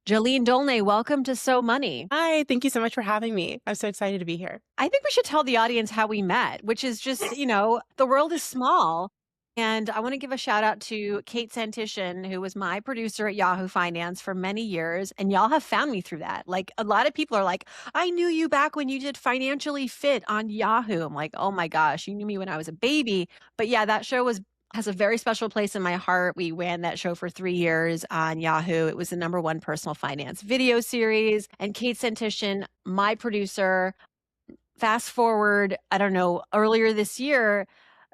Jahleane Dolné, welcome to So Money. Hi, thank you so much for having me. I'm so excited to be here. I think we should tell the audience how we met, which is just, the world is small. And I want to give a shout out to Kate Santishan, who was my producer at Yahoo Finance for many years. And y'all have found me through that. Like a lot of people are like, I knew you back when you did Financially Fit on Yahoo. I'm like, oh my gosh, you knew me when I was a baby. But yeah, that show has a very special place in my heart. We ran that show for 3 years on Yahoo. It was the #1 personal finance video series. And Kate Santishan, my producer, fast forward, I don't know, earlier this year,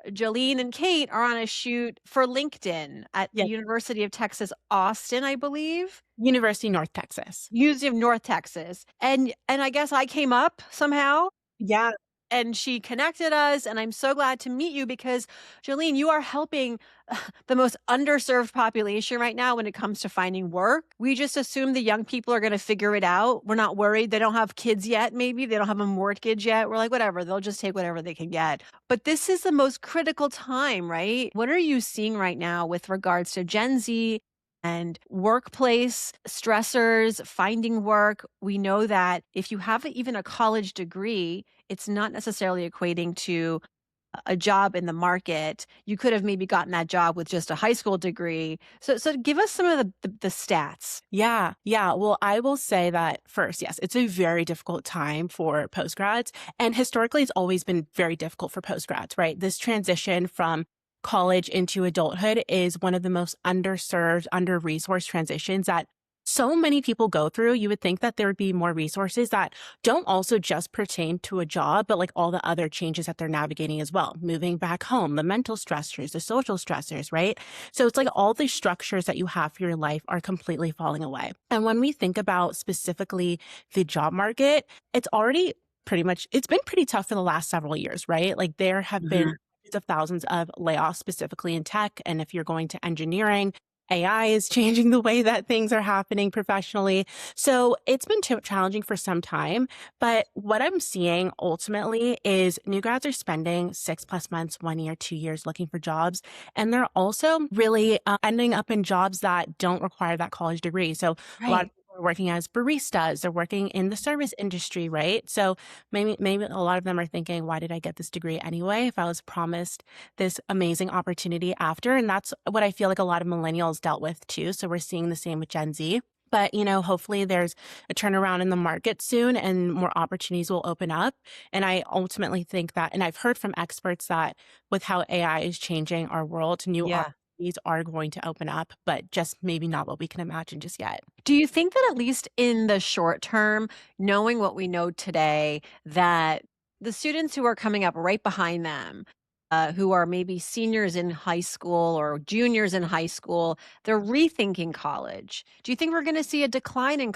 Jolene and Kate are on a shoot for LinkedIn at the Yes, University of Texas, Austin, I believe. University North Texas. University of North Texas. And I guess I came up somehow Yeah, and she connected us, and I'm so glad to meet you because Jolene, you are helping the most underserved population right now when it comes to finding work. We just assume the young people are going to figure it out. We're not worried. They don't have kids yet, maybe. They don't have a mortgage yet. We're like, whatever, they'll just take whatever they can get. But this is the most critical time, right? What are you seeing right now with regards to Gen Z and workplace stressors, finding work? We know that if you have even a college degree, it's not necessarily equating to a job in the market. You could have maybe gotten that job with just a high school degree. So give us some of the stats. yeah. Well, I will say that first, yes, it's a very difficult time for postgrads. And historically, it's always been very difficult for postgrads, right? This transition from college into adulthood is one of the most underserved, under-resourced transitions that so many people go through. You would think that there would be more resources that don't also just pertain to a job, but like all the other changes that they're navigating as well. Moving back home, the mental stressors, the social stressors, right? So it's like all the structures that you have for your life are completely falling away. And when we think about specifically the job market, it's already it's been pretty tough for the last several years, right? Like there have been Mhm. hundreds of thousands of layoffs specifically in tech. And if you're going to engineering, AI is changing the way that things are happening professionally. So it's been challenging for some time. But what I'm seeing ultimately is new grads are spending 6+ months, 1 year, 2 years looking for jobs. And they're also really ending up in jobs that don't require that college degree. So a lot of Right. people are working as baristas, they're working in the service industry, right? So maybe a lot of them are thinking, why did I get this degree anyway if I was promised this amazing opportunity after? And that's what I feel like a lot of millennials dealt with too. So we're seeing the same with Gen Z. But, hopefully there's a turnaround in the market soon and more opportunities will open up. And I ultimately think that, and I've heard from experts that with how AI is changing our world, new Yeah. opportunities are going to open up, but just maybe not what we can imagine just yet. Do you think that at least in the short term, knowing what we know today, that the students who are coming up right behind them, who are maybe seniors in high school or juniors in high school, they're rethinking college. Do you think we're going to see a decline in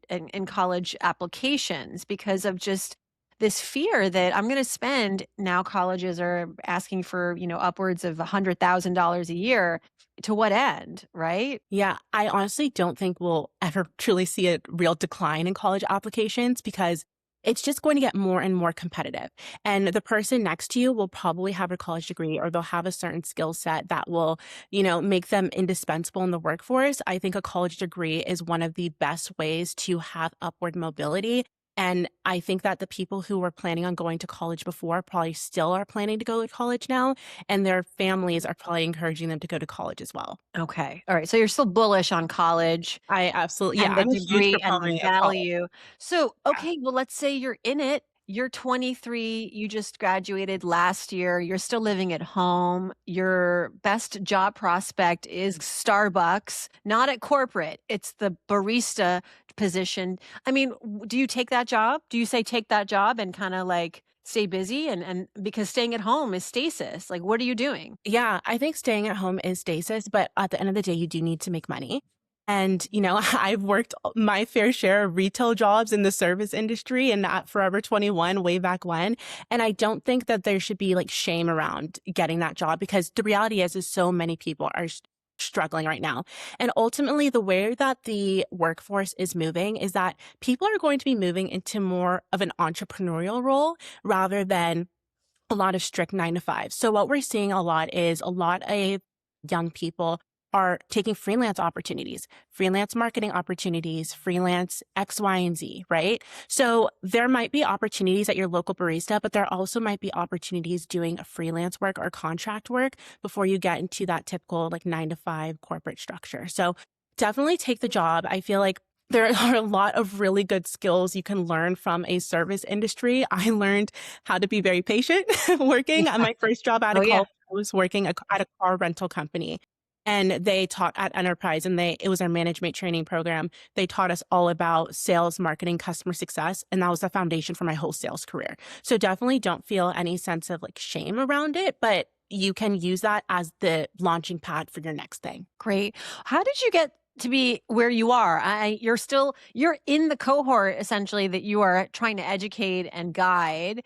in college applications because of just this fear that I'm going to spend now colleges are asking for, upwards of $100,000 a year to what end, right? Yeah, I honestly don't think we'll ever truly see a real decline in college applications because it's just going to get more and more competitive. And the person next to you will probably have a college degree or they'll have a certain skill set that will, make them indispensable in the workforce. I think a college degree is one of the best ways to have upward mobility. And I think that the people who were planning on going to college before probably still are planning to go to college now, and their families are probably encouraging them to go to college as well. Okay. All right. So you're still bullish on college I absolutely yeah, and the I'm a huge degree and the proponent of college. value. So, Yeah. okay, well, let's say you're in it. You're 23, you just graduated last year, you're still living at home. Your best job prospect is Starbucks, not at corporate. It's the barista position. I mean, do you take that job? Do you say take that job and kind of like stay busy and because staying at home is stasis. Like what are you doing? Yeah, I think staying at home is stasis, but at the end of the day, you do need to make money. And, I've worked my fair share of retail jobs in the service industry and at Forever 21 way back when. And I don't think that there should be like shame around getting that job because the reality is so many people are struggling right now. And ultimately, the way that the workforce is moving is that people are going to be moving into more of an entrepreneurial role rather than a lot of strict 9 to 5. So what we're seeing a lot is a lot of young people are taking freelance opportunities, freelance marketing opportunities, freelance X, Y, and Z, right? So there might be opportunities at your local barista, but there also might be opportunities doing freelance work or contract work before you get into that typical like 9 to 5 corporate structure. So definitely take the job. I feel like there are a lot of really good skills you can learn from a service industry. I learned how to be very patient working at Yeah. my first job out Oh, of yeah. college. I was working at a car rental company, and they taught at Enterprise, and it was our management training program. They taught us all about sales, marketing, customer success, and that was the foundation for my whole sales career. So definitely don't feel any sense of like shame around it, but you can use that as the launching pad for your next thing. Great. How did you get to be where you are? You're in the cohort essentially that you are trying to educate and guide.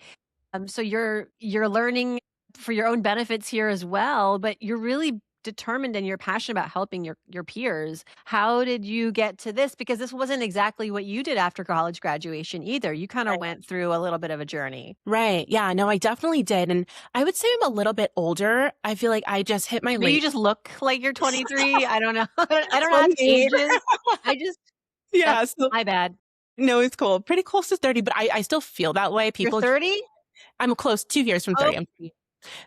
So you're learning for your own benefits here as well, but you're really determined and you're passionate about helping your peers. How did you get to this? Because this wasn't exactly what you did after college graduation either. You kind of went through a little bit of a journey. Right. Yeah. No, I definitely did. And I would say I'm a little bit older. I feel like I just hit my Maybe you late just look like you're 23. I don't know. I don't have 28. ages. I just Yeah. That's So, my bad. no, it's cool. Pretty close to 30, but I still feel that way. You're 30? I'm close 2 years from Oh, 30.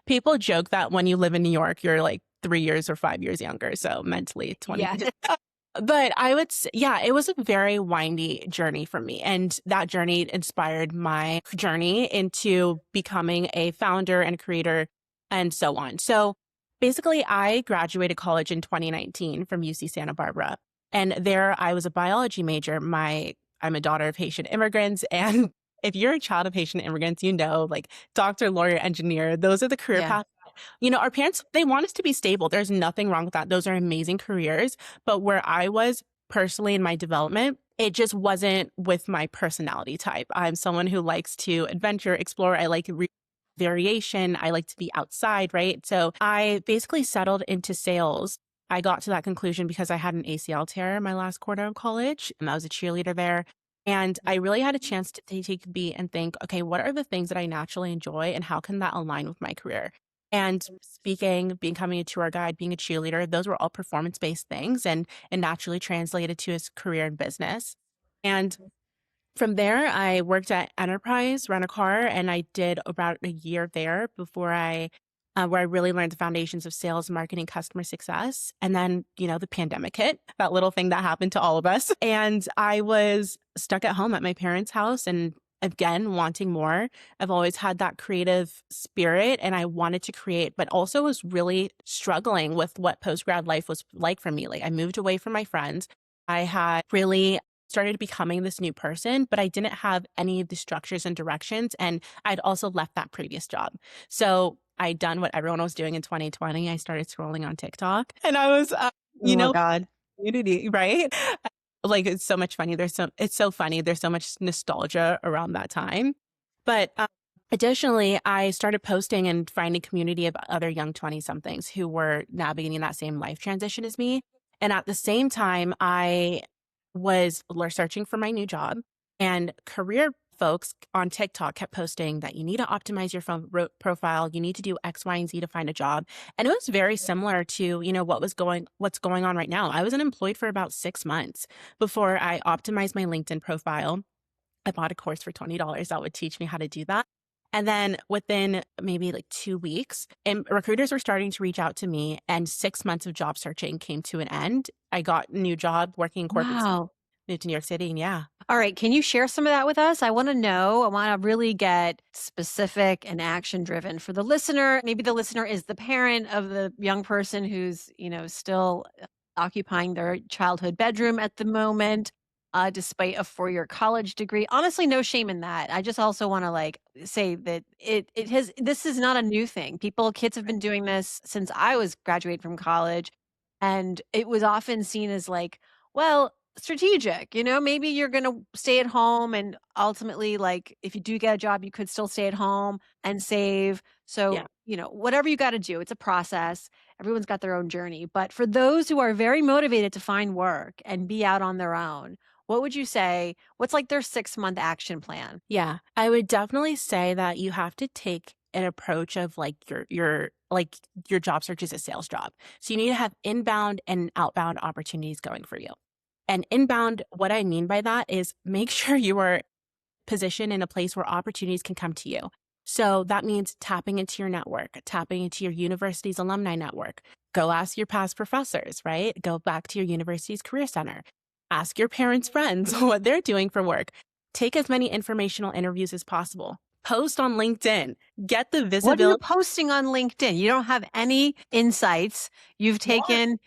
People joke that when you live in New York, you're like 3 years or 5 years younger. So mentally 20. yeah. But I would say, yeah, it was a very windy journey for me. And that journey inspired my journey into becoming a founder and creator and so on. So basically, I graduated college in 2019 from UC Santa Barbara. And there I was a biology major. I'm a daughter of Haitian immigrants. And if you're a child of Haitian immigrants, you know, like doctor, lawyer, engineer, those are the career Yeah. paths. You know, our parents, they want us to be stable. There's nothing wrong with that. Those are amazing careers. But where I was personally in my development, it just wasn't with my personality type. I'm someone who likes to adventure, explore. I like variation. I like to be outside, right? So I basically settled into sales. I got to that conclusion because I had an ACL tear my last quarter of college, and I was a cheerleader there. And I really had a chance to take a beat and think, okay, what are the things that I naturally enjoy and how can that align with my career? And speaking, becoming a tour guide, being a cheerleader, those were all performance-based things and naturally translated to his career in business. And from there, I worked at Enterprise, rent a car, and I did about a year there before where I really learned the foundations of sales, marketing, customer success. And then, you know, the pandemic hit, that little thing that happened to all of us. And I was stuck at home at my parents' house and again, wanting more. I've always had that creative spirit and I wanted to create, but also was really struggling with what post-grad life was like for me. Like I moved away from my friends. I had really started becoming this new person, but I didn't have any of the structures and directions. And I'd also left that previous job. So I'd done what everyone was doing in 2020. I started scrolling on TikTok and I was, Oh you my know, God. community, right? Like it's so much funny. It's so funny. There's so much nostalgia around that time. But additionally, I started posting and finding community of other young 20 somethings who were navigating that same life transition as me. And at the same time, I was searching for my new job and career folks on TikTok kept posting that you need to optimize your phone profile. You need to do X, Y, and Z to find a job. And it was very similar to, you know, what's going on right now. I was unemployed for about 6 months before I optimized my LinkedIn profile. I bought a course for $20 that would teach me how to do that. And then within maybe like 2 weeks, and recruiters were starting to reach out to me and 6 months of job searching came to an end. I got a new job working in corporate, Wow. moved to New York City, and yeah. All right. Can you share some of that with us? I want to know. I want to really get specific and action driven for the listener. Maybe the listener is the parent of the young person who's, still occupying their childhood bedroom at the moment, despite a 4-year college degree. Honestly, no shame in that. I just also want to say that this is not a new thing. Kids have been doing this since I was graduating from college. And it was often seen as like, well, strategic, maybe you're going to stay at home and ultimately like if you do get a job, you could still stay at home and save. Yeah. So, whatever you got to do, it's a process. Everyone's got their own journey. But for those who are very motivated to find work and be out on their own, what would you say? What's like their 6-month action plan? Yeah. I would definitely say that you have to take an approach of like your job search is a sales job. So you need to have inbound and outbound opportunities going for you. And inbound, what I mean by that is make sure you are positioned in a place where opportunities can come to you. So that means tapping into your network, tapping into your university's alumni network. Go ask your past professors, right? Go back to your university's career center. Ask your parents' friends what they're doing for work. Take as many informational interviews as possible. Post on LinkedIn. Get the What are you visibility. posting on LinkedIn? You don't have any insights. You've Yeah, taken,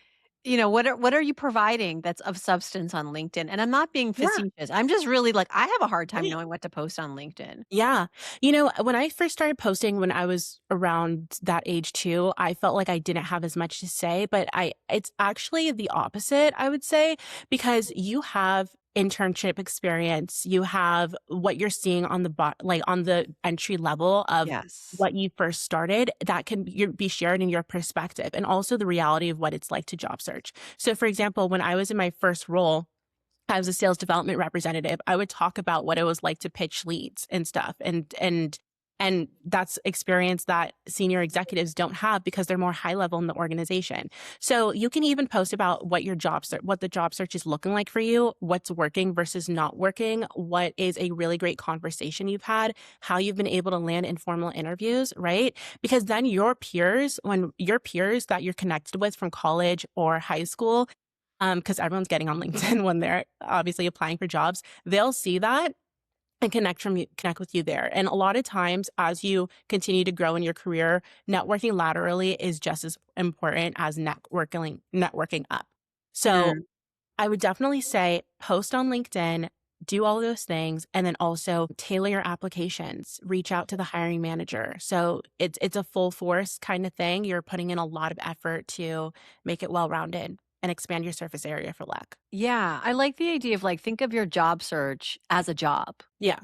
what are you providing that's of substance on LinkedIn? And I'm not being yeah. facetious. I'm just really like, I have a hard time Right. knowing what to post on LinkedIn. Yeah. When I first started posting when I was around that age too, I felt like I didn't have as much to say, but it's actually the opposite, I would say, because you have internship experience, you have what you're seeing on like on the entry level of Yes. what you first started that can be shared in your perspective and also the reality of what it's like to job search. So for example, when I was in my first role, I was a sales development representative. I would talk about what it was like to pitch leads and stuff. And that's experience that senior executives don't have because they're more high level in the organization. So you can even post about what what the job search is looking like for you, what's working versus not working, what is a really great conversation you've had, how you've been able to land informal interviews, right? Because then when your peers that you're connected with from college or high school, because everyone's getting on LinkedIn when they're obviously applying for jobs, they'll see that and connect with you there. And a lot of times as you continue to grow in your career, networking laterally is just as important as networking up. So Mm. I would definitely say post on LinkedIn, do all those things, and then also tailor your applications, reach out to the hiring manager. So it's a full force kind of thing. You're putting in a lot of effort to make it well-rounded and expand your surface area for lack. Yeah, I like the idea of like, think of your job search as a job, Yeah.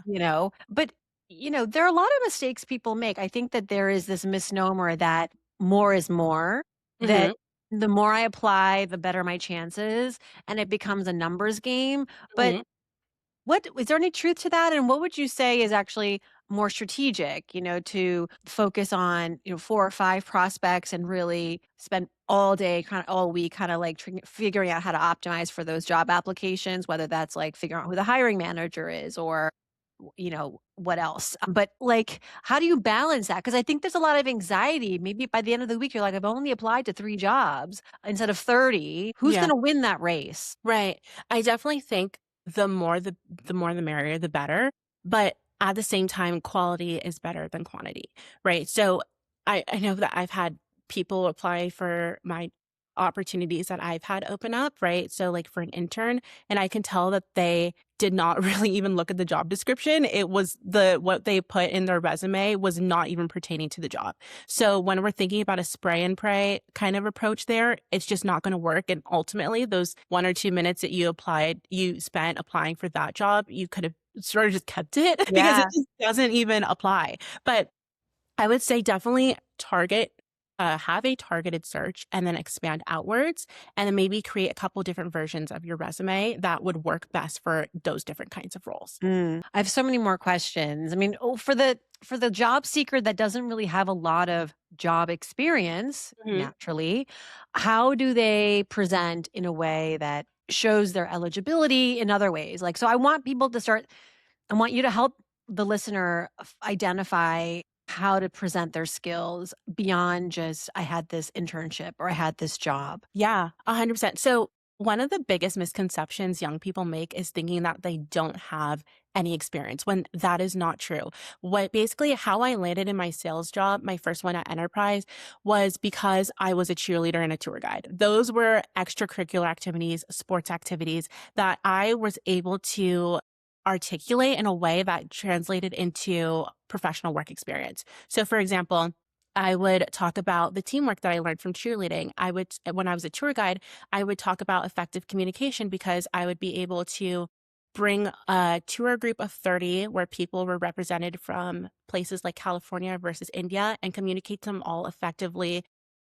but there are a lot of mistakes people make. I think that there is this misnomer that more is more, that Mhm. the more I apply, the better my chances, and it becomes a numbers game. But Mhm. what is there any truth to that? And what would you say is actually more strategic, to focus on, 4 or 5 prospects and really spend all day, kind of all week, kind of like figuring out how to optimize for those job applications, whether that's like figuring out who the hiring manager is or, what else. But like, how do you balance that? Because I think there's a lot of anxiety. Maybe by the end of the week, you're like, I've only applied to 3 jobs instead of 30. Who's going Yeah. to win that race? Right. I definitely think the more the merrier, the better. But at the same time, quality is better than quantity, right? So I know that I've had people apply for my opportunities that I've had open up, right? So like for an intern, and I can tell that they did not really even look at the job description. It was what they put in their resume was not even pertaining to the job. So when we're thinking about a spray and pray kind of approach there, it's just not going to work. And ultimately, those 1 or 2 minutes that you spent applying for that job, you could have sort of just kept it because it Yeah. just doesn't even apply. But I would say definitely have a targeted search and then expand outwards and then maybe create a couple different versions of your resume that would work best for those different kinds of roles. I have so many more questions. I mean, for the job seeker that doesn't really have a lot of job experience, Mhm. naturally, how do they present in a way that shows their eligibility in other ways? Like, so I want you to help the listener identify how to present their skills beyond just I had this internship or I had this job. Yeah, 100%. So, one of the biggest misconceptions young people make is thinking that they don't have any experience when that is not true. How I landed in my sales job, my first one at Enterprise, was because I was a cheerleader and a tour guide. Those were extracurricular activities, sports activities that I was able to articulate in a way that translated into professional work experience. So, for example, I would talk about the teamwork that I learned from cheerleading. When I was a tour guide, I would talk about effective communication because I would be able to bring a tour group of 30 where people were represented from places like California versus India and communicate them all effectively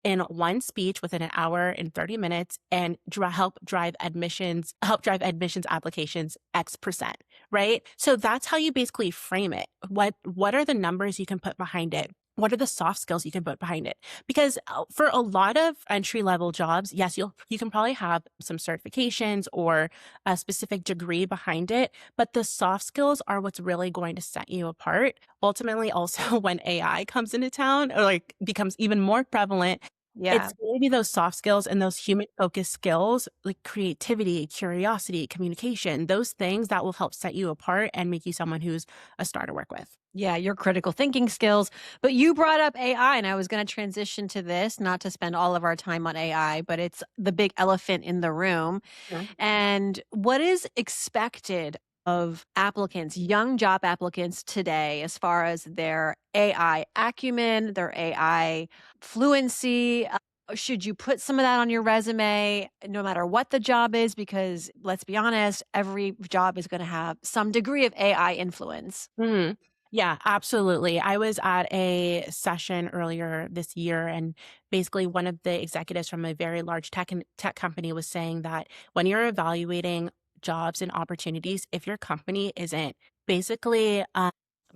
in one speech within an hour and 30 minutes and help drive admissions applications X%, right? So that's how you basically frame it. What are the numbers you can put behind it? what are the soft skills you can put behind it? Because for a lot of entry level jobs, yes, you can probably have some certifications or a specific degree behind it, but the soft skills are what's really going to set you apart. Ultimately, also when AI comes into town or like becomes even more prevalent, Yeah. it's going to be those soft skills and those human focused skills like creativity, curiosity, communication, those things that will help set you apart and make you someone who's a star to work with. Yeah, your critical thinking skills. But you brought up AI, and I was going to transition to this, not to spend all of our time on AI, but it's the big elephant in the room. And what is expected of applicants, young job applicants today, as far as their AI acumen, their AI fluency? Should you put some of that on your resume no matter what the job is? Because let's be honest, every job is going to have some degree of AI influence. Mhm. Yeah, absolutely. I was at a session earlier this year, and basically one of the executives from a very large tech company was saying that when you're evaluating jobs and opportunities, if your company isn't basically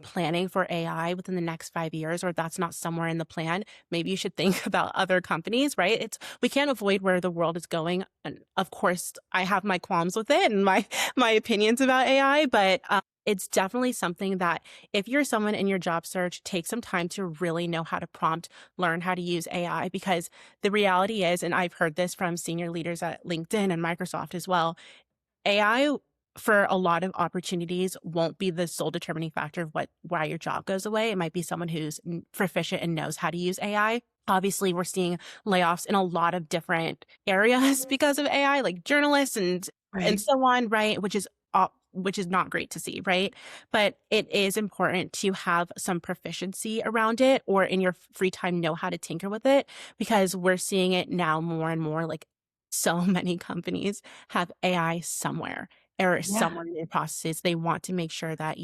planning for AI within the next 5 years, or that's not somewhere in the plan, maybe you should think about other companies, right? It's we can't avoid where the world is going, and of course, I have my qualms with it and my opinions about AI, but it's definitely something that if you're someone in your job search, take some time to really know how to prompt, learn how to use AI, because the reality is, and I've heard this from senior leaders at LinkedIn and Microsoft as well, AI for a lot of opportunities won't be the sole determining factor of why your job goes away. It might be someone who's proficient and knows how to use AI. Obviously, we're seeing layoffs in a lot of different areas because of AI, like journalists and Right. so on, right? Which is not great to see, right? But it is important to have some proficiency around it, or in your free time know how to tinker with it, because we're seeing it now more and more. Like so many companies have AI somewhere or Yeah. somewhere in their processes. They want to make sure that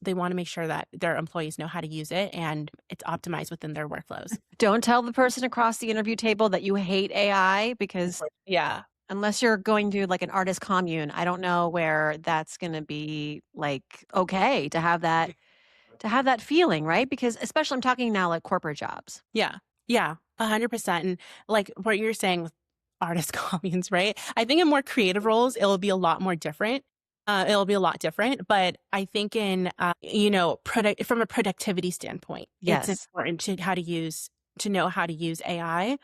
their employees know how to use it and it's optimized within their workflows. Don't tell the person across the interview table that you hate AI because Yeah. unless you're going to like an artist commune, I don't know where that's going to be like okay to have that feeling, right? Because especially I'm talking now like corporate jobs. Yeah. Yeah. 100%. And like what you're saying with artist communes, right? I think in more creative roles, it'll be a lot more different. It'll be a lot different, but I think in from a productivity standpoint, it's Yes. important to know how to use AI,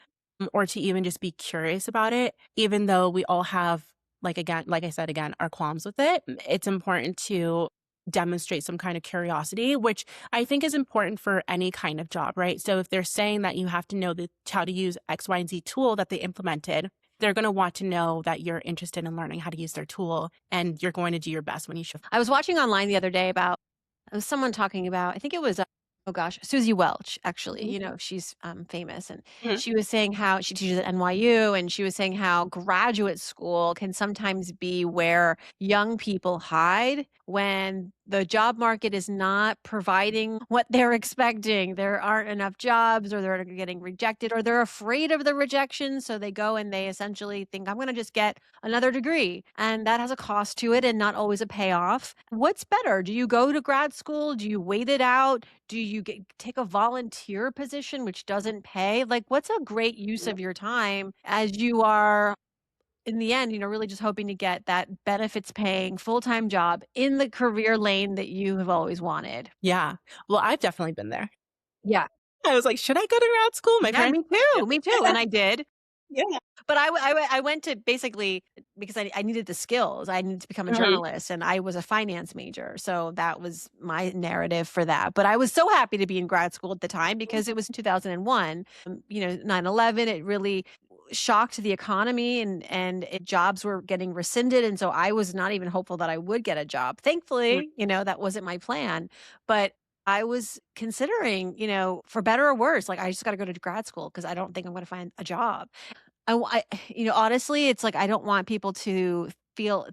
or to even just be curious about it. Even though we all have, like I said again, our qualms with it, it's important to demonstrate some kind of curiosity, which I think is important for any kind of job, right? So if they're saying that you have to know how to use X, Y, and Z tool that they implemented, they're going to want to know that you're interested in learning how to use their tool and you're going to do your best when you show. I was watching online the other day about it was someone talking about, I think it was, oh gosh, Susie Welch, actually. Mhm. You know, she's famous. And Mhm. she was saying how she teaches at NYU. And she was saying how graduate school can sometimes be where young people hide when the job market is not providing what they're expecting. There aren't enough jobs, or they're getting rejected, or they're afraid of the rejection. So they go and they essentially think, I'm going to just get another degree. And that has a cost to it and not always a payoff. What's better? Do you go to grad school? Do you wait it out? Do you take a volunteer position which doesn't pay? Like, what's a great use of your time as you are, in the end, really just hoping to get that benefits paying full time job in the career lane that you have always wanted? Yeah. Well, I've definitely been there. Yeah. I was like, should I go to grad school? My Yeah, parents. me too. Me too. And I did. Yeah. But I went to basically because I needed the skills. I needed to become a Mhm. journalist, and I was a finance major, so that was my narrative for that. But I was so happy to be in grad school at the time because it was 2001. 9/11, it really shocked the economy, and jobs were getting rescinded, and so I was not even hopeful that I would get a job. Thankfully, that wasn't my plan, but I was considering, for better or worse, like I just got to go to grad school because I don't think I'm going to find a job. I honestly, it's like I don't want people to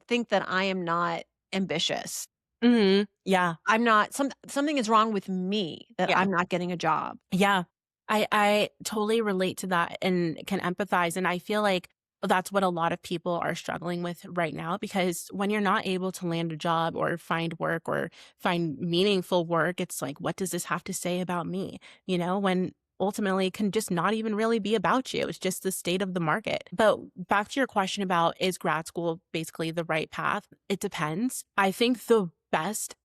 think that I am not ambitious. Mhm. Yeah. I'm not something is wrong with me that Yeah. I'm not getting a job. Yeah. I totally relate to that and can empathize. And I feel like That's what a lot of people are struggling with right now, because when you're not able to land a job or find work or find meaningful work, it's like, what does this have to say about me? When ultimately it can just not even really be about you. It's just the state of the market. But back to your question about, is grad school basically the right path? It depends. I think the best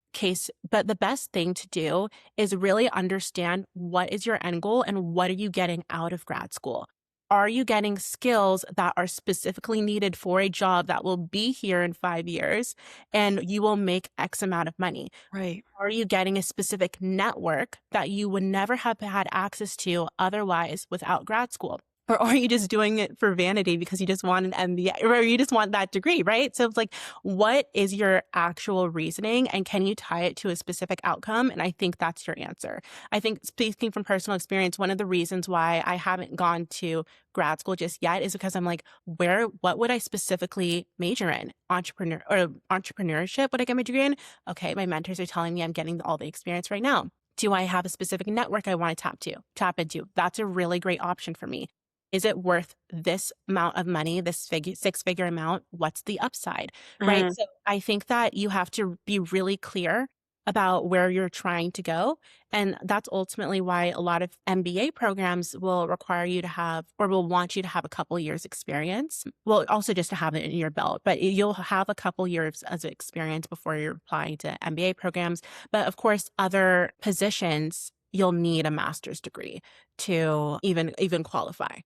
thing to do is really understand, what is your end goal and what are you getting out of grad school? Are you getting skills that are specifically needed for a job that will be here in 5 years and you will make X amount of money? Right. Are you getting a specific network that you would never have had access to otherwise without grad school? Or are you just doing it for vanity because you just want an MBA or you just want that degree, right? So it's like, what is your actual reasoning and can you tie it to a specific outcome? And I think that's your answer. I think, speaking from personal experience, one of the reasons why I haven't gone to grad school just yet is because I'm like, what would I specifically major in? Entrepreneurship, would I get my degree in? Okay, my mentors are telling me I'm getting all the experience right now. Do I have a specific network I want to tap into? That's a really great option for me. Is it worth this amount of money, this six-figure amount? What's the upside, right? Mhm. So I think that you have to be really clear about where you're trying to go. And that's ultimately why a lot of MBA programs will require you to have, or will want you to have, a couple years experience. Well, also just to have it in your belt, but you'll have a couple years as experience before you're applying to MBA programs. But of course, other positions, you'll need a master's degree to even qualify.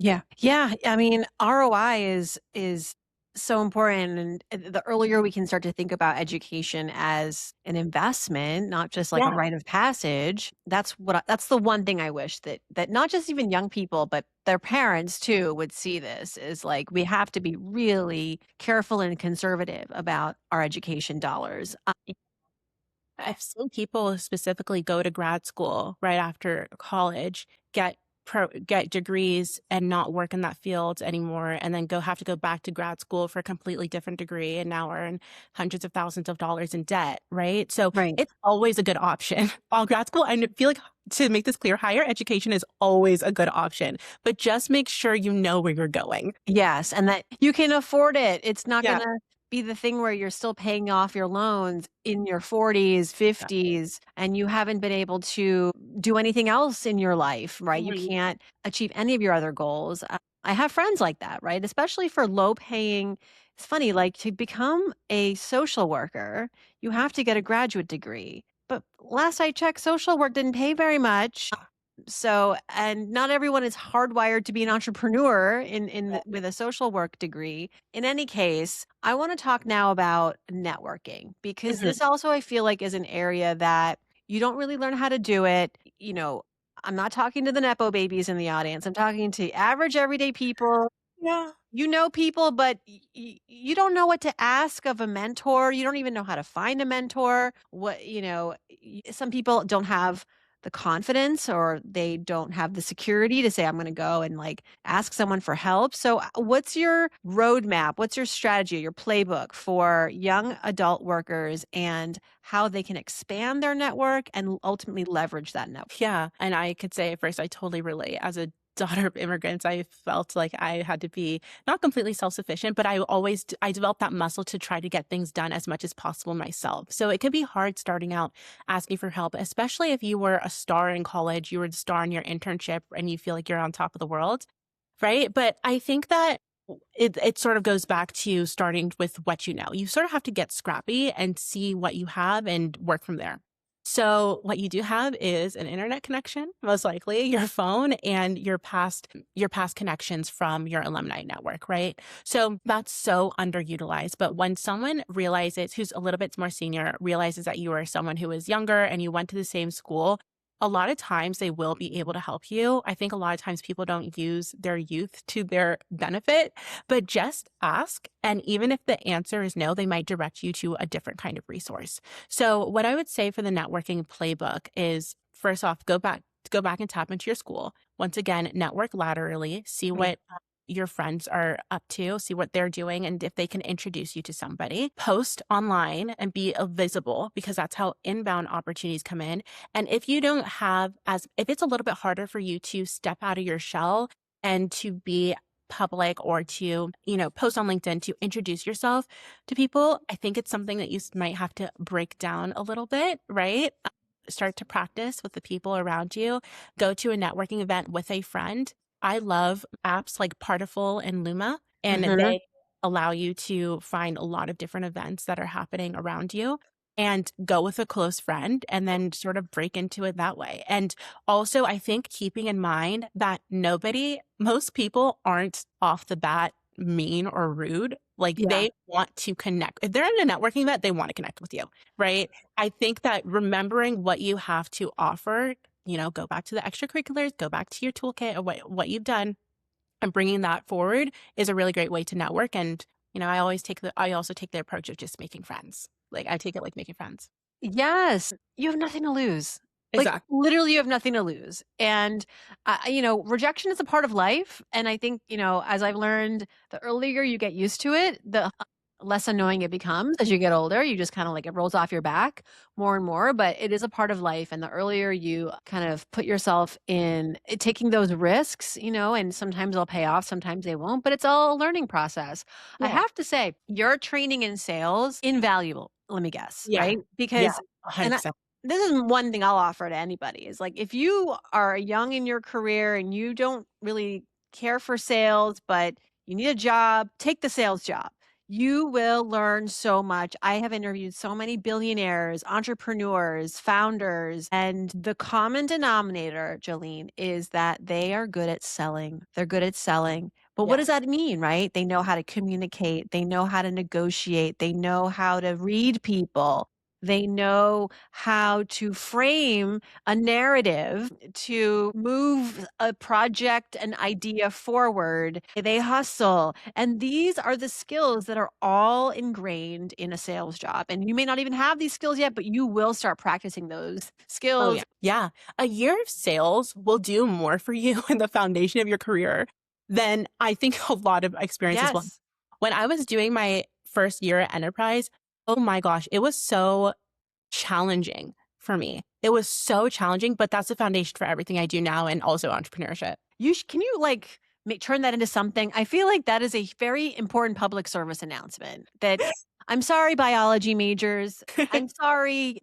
Yeah. Yeah. I mean, ROI is so important. And the earlier we can start to think about education as an investment, not just like a Yeah. rite of passage, that's the one thing I wish that not just even young people, but their parents too would see this, is like we have to be really careful and conservative about our education dollars. I've seen people specifically go to grad school right after college, get degrees and not work in that field anymore, and then have to go back to grad school for a completely different degree and now are in hundreds of thousands of dollars in debt, right? So Right. it's always a good option. All grad school, I feel like, to make this clear, higher education is always a good option, but just make sure you know where you're going. Yes, and that you can afford it. It's not Yeah. gonna be the thing where you're still paying off your loans in your 40s, Exactly. 50s, and you haven't been able to do anything else in your life, right? You Mhm. can't achieve any of your other goals. I have friends like that, right? Especially for low paying. It's funny, like to become a social worker, you have to get a graduate degree. But last I checked, social work didn't pay very much. So, and not everyone is hardwired to be an entrepreneur with a social work degree. In any case, I want to talk now about networking, because Mhm. this also I feel like is an area that you don't really learn how to do it. I'm not talking to the nepo babies in the audience. I'm talking to average everyday people. Yeah. You know people, but you don't know what to ask of a mentor. You don't even know how to find a mentor. Some people don't have the confidence, or they don't have the security to say, I'm going to go and like ask someone for help. So, what's your roadmap? What's your strategy, your playbook for young adult workers and how they can expand their network and ultimately leverage that network? Yeah, and I could say at first I totally relate. As a daughter of immigrants, I felt like I had to be not completely self-sufficient, but I developed that muscle to try to get things done as much as possible myself. So it could be hard starting out asking for help, especially if you were a star in college, you were the star in your internship and you feel like you're on top of the world, right? But I think that it sort of goes back to starting with what you know. You sort of have to get scrappy and see what you have and work from there. So what you do have is an internet connection, most likely your phone and your past connections from your alumni network, right? So that's so underutilized. But when someone realizes, who's a little bit more senior, realizes that you are someone who is younger and you went to the same school, a lot of times they will be able to help you. I think a lot of times people don't use their youth to their benefit, but just ask. And even if the answer is no, they might direct you to a different kind of resource. So what I would say for the networking playbook is, first off, go back and tap into your school. Once again, network laterally, see Right. what your friends are up to, see what they're doing, and if they can introduce you to somebody. Post online and be visible, because that's how inbound opportunities come in. And if it's a little bit harder for you to step out of your shell and to be public or to, post on LinkedIn to introduce yourself to people, I think it's something that you might have to break down a little bit, right? Start to practice with the people around you. Go to a networking event with a friend. I love apps like Partiful and Luma, and Mhm. they allow you to find a lot of different events that are happening around you and go with a close friend and then sort of break into it that way. And also, I think keeping in mind that most people aren't off the bat mean or rude. Like Yeah. they want to connect. If they're in a networking event, they want to connect with you, right? I think that remembering what you have to offer, go back to the extracurriculars, go back to your toolkit or what you've done and bringing that forward is a really great way to network. And, I also take the approach of just making friends. Like I take it like making friends. Yes, you have nothing to lose. Like, Exactly. literally, you have nothing to lose, and, rejection is a part of life, and I think, as I've learned, the earlier you get used to it, the less annoying it becomes as you get older. You just kinda, like, it rolls off your back more and more, but it is a part of life, and the earlier you kind of put yourself in taking those risks, and sometimes they'll pay off, sometimes they won't, but it's all a learning process. I Yeah. have to say, your training in sales, invaluable, let me guess, Yeah. right? Yeah. Because and I 100%. this is one thing I'll offer to anybody is, like, if you are young in your career and you don't really care for sales, but you need a job, take the sales job. You will learn so much. I have interviewed so many billionaires, entrepreneurs, founders, and the common denominator, Jahleane, is that they are good at selling. They're good at selling. But what Yeah. does that mean, right? They know how to communicate, they know how to negotiate, they know how to read people. They know how to frame a narrative to move a project, an idea forward. They hustle. And these are the skills that are all ingrained in a sales job. And you may not even have these skills yet, but you will start practicing those Oh, skills. yeah. Yeah. A year of sales will do more for you in the foundation of your career than I think a lot of experiences will. Yes. When I was doing my first year at Enterprise, oh my gosh, it was so challenging for me. It was so challenging, but that's the foundation for everything I do now and also entrepreneurship. Can you like turn that into something? I feel like that is a very important public service announcement that I'm sorry, biology majors. I'm sorry,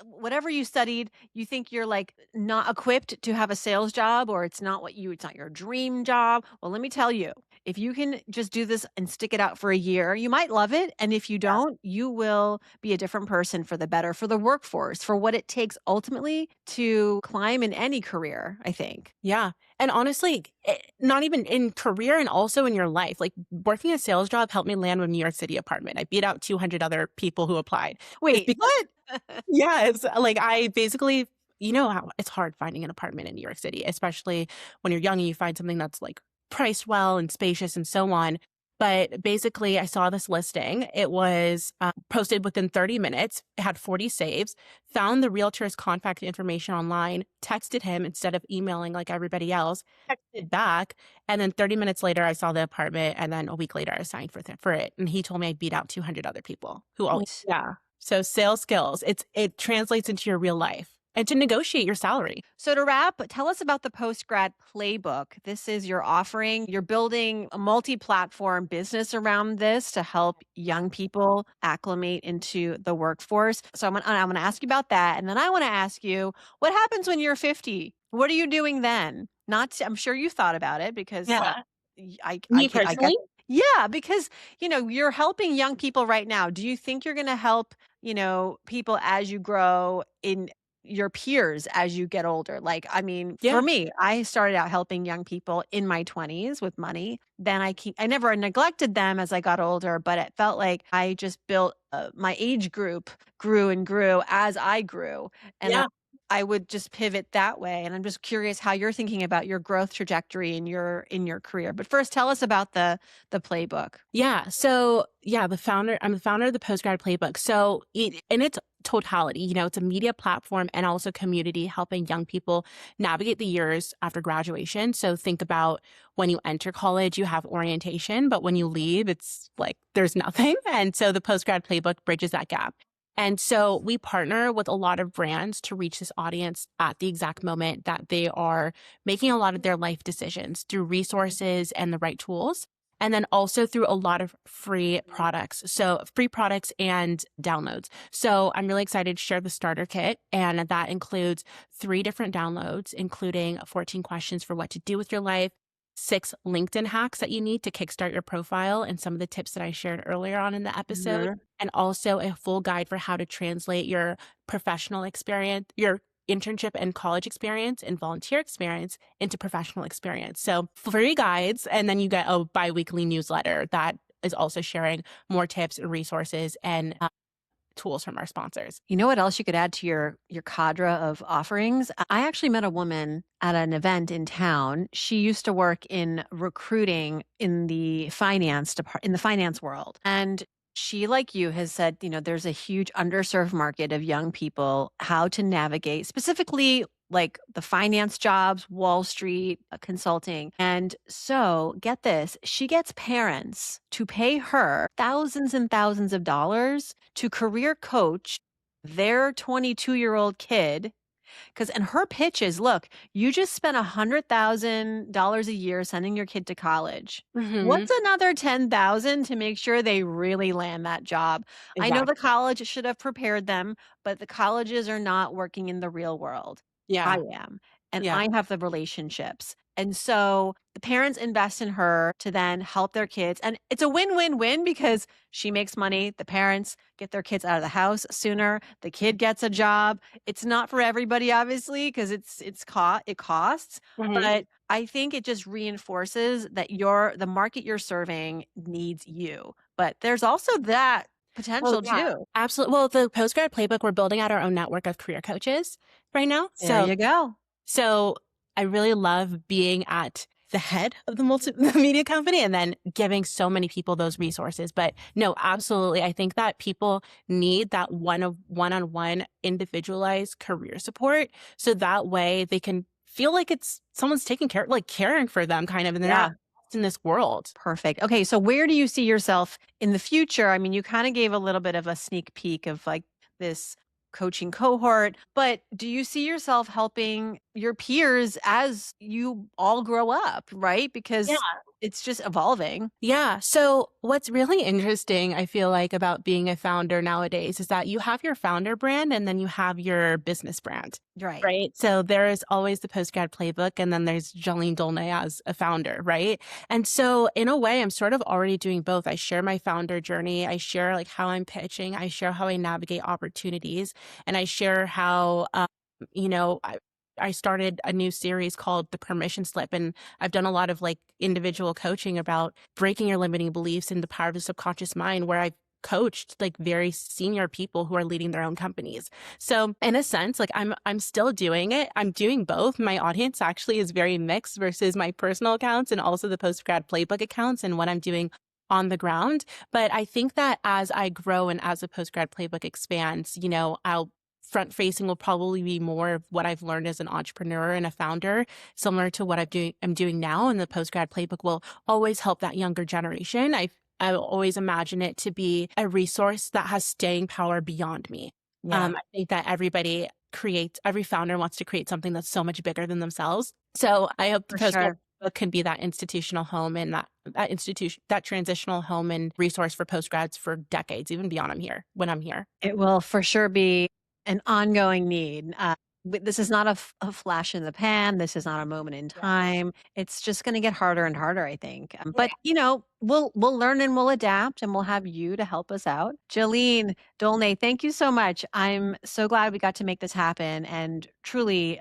whatever you studied, you think you're like not equipped to have a sales job or it's not your dream job. Well, let me tell you, if you can just do this and stick it out for a year, you might love it. And if you don't, you will be a different person for the better, for the workforce, for what it takes ultimately to climb in any career, I think. Yeah. And honestly, not even in career and also in your life, like working a sales job helped me land a New York City apartment. I beat out 200 other people who applied. It's Wait, because, what? yeah, it's like I basically, you know how it's hard finding an apartment in New York City, especially when you're young and you find something that's like priced well and spacious and so on. But basically, I saw this listing. It was posted within 30 minutes. It had 40 saves. Found the realtor's contact information online, texted him instead of emailing like everybody else, texted back. And then 30 minutes later, I saw the apartment. And then a week later, I signed for it. And he told me I beat out 200 other people who all, What? yeah. So sales skills, it translates into your real life and to negotiate your salary. So to wrap, tell us about the Postgrad Playbook. This is your offering. You're building a multi-platform business around this to help young people acclimate into the workforce. So I'm gonna ask you about that, and then I want to ask you what happens when you're 50. What are you doing then? Not, I'm sure you thought about it because Yeah. I Me can I got personally? yeah, because you're helping young people right now. Do you think you're going to help people as you grow in your peers as you get older? Like, I mean, for Yeah. me, I started out helping young people in my 20s with money. Then I never neglected them as I got older, but it felt like I just built my age group grew and grew as I grew. And Yeah. I would just pivot that way, and I'm just curious how you're thinking about your growth trajectory in your career. But first, tell us about the playbook. Yeah. So yeah, I'm the founder of the Postgrad Playbook. So in its totality, it's a media platform and also community helping young people navigate the years after graduation. So think about when you enter college, you have orientation, but when you leave, it's like there's nothing. And so the Postgrad Playbook bridges that gap. And so we partner with a lot of brands to reach this audience at the exact moment that they are making a lot of their life decisions through resources and the right tools. And then also through a lot of free products. So free products and downloads. So I'm really excited to share the starter kit. And that includes 3 different downloads, including 14 questions for what to do with your life, 6 LinkedIn hacks that you need to kickstart your profile, and some of the tips that I shared earlier on in the episode, Mhm. and also a full guide for how to translate your professional experience, your internship and college experience and volunteer experience into professional experience. So free guides, and then you get a biweekly newsletter that is also sharing more tips and resources and tools from our sponsors. You know what else you could add to your cadre of offerings? I actually met a woman at an event in town. She used to work in recruiting in the in the finance world. And she, like you, has said, there's a huge underserved market of young people, how to navigate specifically like the finance jobs, Wall Street, consulting. And so, get this, she gets parents to pay her thousands and thousands of dollars to career coach their 22-year-old kid. And her pitch is, look, you just spent $100,000 a year sending your kid to college. Hmm. What's another 10,000 to make sure they really land that job? I know the Exactly. college should have prepared them, but the colleges are not working in the real world. I Yeah. am, and Yeah. I have the relationships. And so the parents invest in her to then help their kids. And it's a win-win-win because she makes money. The parents get their kids out of the house sooner. The kid gets a job. It's not for everybody, obviously, because it costs, Hmm. but I think it just reinforces that the market you're serving needs you. But there's also that Oh, potential yeah. too. Absolutely. Well, the Postgrad Playbook, we're building out our own network of career coaches right now. There you go. So I really love being at the head of the multimedia company and then giving so many people those resources. But no, absolutely. I think that people need that one-on-one individualized career support. So that way they can feel like it's someone's taking care, like caring for them kind of, and they're not Yeah. lost in this world. Perfect. Okay, so where do you see yourself in the future? I mean, you kind of gave a little bit of a sneak peek of like this coaching cohort, but do you see yourself helping your peers as you all grow up, right? Yeah. Because it's just evolving. Yeah. So what's really interesting, I feel like, about being a founder nowadays is that you have your founder brand and then you have your business brand. Right. Right. So there is always the Postgrad Playbook, and then there's Jahleane Dolné as a founder. Right. And so in a way, I'm sort of already doing both. I share my founder journey. I share like how I'm pitching. I share how I navigate opportunities, and I share how, you know, I started a new series called The Permission Slip, and I've done a lot of like individual coaching about breaking your limiting beliefs and the power of the subconscious mind, where I've coached like very senior people who are leading their own companies. So in a sense, like I'm still doing it. I'm doing both. My audience actually is very mixed versus my personal accounts and also the Postgrad Playbook accounts and what I'm doing on the ground. But I think that as I grow and as the Postgrad Playbook expands, I'll front facing will probably be more of what I've learned as an entrepreneur and a founder, similar to what I'm doing now. And the Postgrad Playbook will always help that younger generation. I always imagine it to be a resource that has staying power beyond me. Yeah, I think that every founder wants to create something that's so much bigger than themselves. So I hope the for Postgrad sure. book can be that institutional home and that transitional home and resource for postgrads for decades, even beyond when I'm here. It will for sure be an ongoing need. This is not a flash in the pan. This is not a moment in Yeah. time. It's just going to get harder and harder, I think. Yeah. But we'll learn and we'll adapt, and we'll have you to help us out. Jahleane Dolné, thank you so much. I'm so glad we got to make this happen. And truly,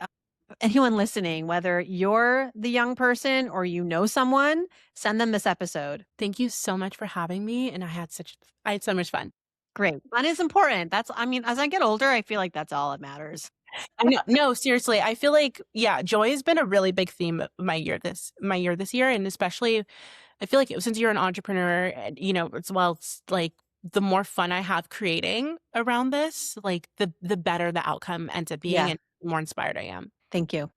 anyone listening, whether you're the young person or you know someone, send them this episode. Thank you so much for having me. And I had so much fun. Great. Fun is important. I mean, as I get older, I feel like that's all that matters. I know. No, seriously. I feel like, yeah, joy has been a really big theme of my year this year. And especially, I feel like since you're an entrepreneur, and, it's like the more fun I have creating around this, like the better the outcome ends up being Yeah. and the more inspired I am. Thank you.